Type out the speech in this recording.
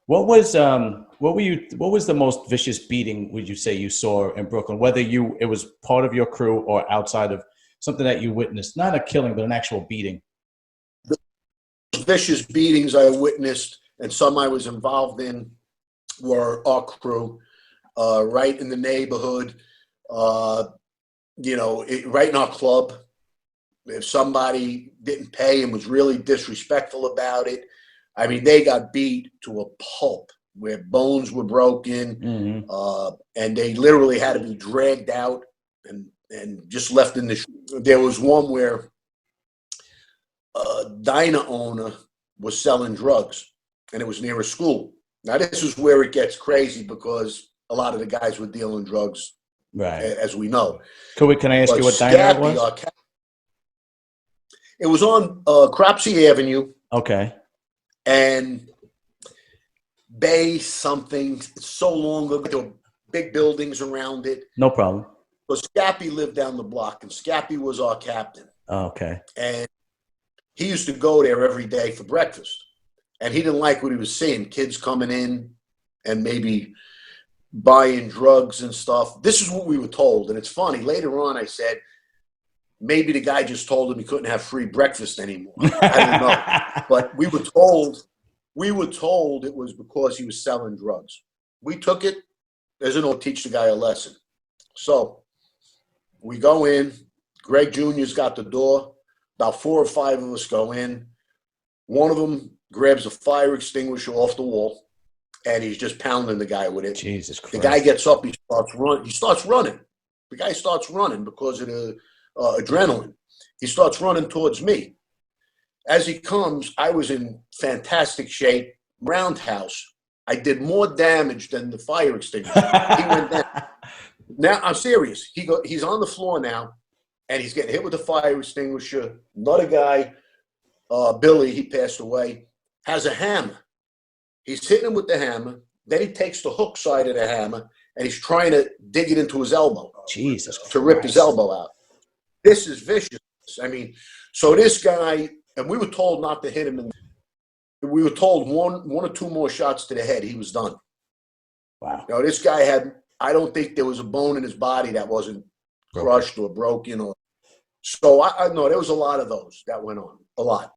What was the most vicious beating would you say you saw in Brooklyn? Whether it was part of your crew or outside of something that you witnessed, not a killing, but an actual beating. The vicious beatings I witnessed and some I was involved in were our crew, right in the neighborhood, right in our club. If somebody didn't pay and was really disrespectful about it, I mean, they got beat to a pulp where bones were broken, and they literally had to be dragged out and just left in the. There was one where a diner owner was selling drugs, and it was near a school. Now, this is where it gets crazy because a lot of the guys were dealing drugs, Right. as we know. Can I ask you what diner it was? It was on Cropsey Avenue. Okay. And Bay something. It's so long ago. There were big buildings around it. No problem. But Scappy lived down the block, and Scappy was our captain. Oh, okay. And he used to go there every day for breakfast. And he didn't like what he was seeing. Kids coming in and maybe buying drugs and stuff. This is what we were told. And it's funny. Later on, I said, maybe the guy just told him he couldn't have free breakfast anymore. I don't know. But we were told it was because he was selling drugs. We took it as an old teach the guy a lesson. So we go in. Greg Jr.'s got the door. About 4 or 5 of us go in. One of them grabs a fire extinguisher off the wall, and he's just pounding the guy with it. Jesus Christ. The guy gets up. He starts running. The guy starts running because of the adrenaline. He starts running towards me. As he comes, I was in fantastic shape, roundhouse. I did more damage than the fire extinguisher. He went down. Now, I'm serious. He's on the floor now, and he's getting hit with the fire extinguisher. Another guy, Billy, he passed away, has a hammer. He's hitting him with the hammer. Then he takes the hook side of the hammer, and he's trying to dig it into his elbow. Jesus to rip his elbow out. This is vicious. I mean, so this guy, and we were told not to hit him. We were told one or two more shots to the head, he was done. Wow. You know, this guy I don't think there was a bone in his body that wasn't crushed or broken. So I know there was a lot of those that went on, a lot.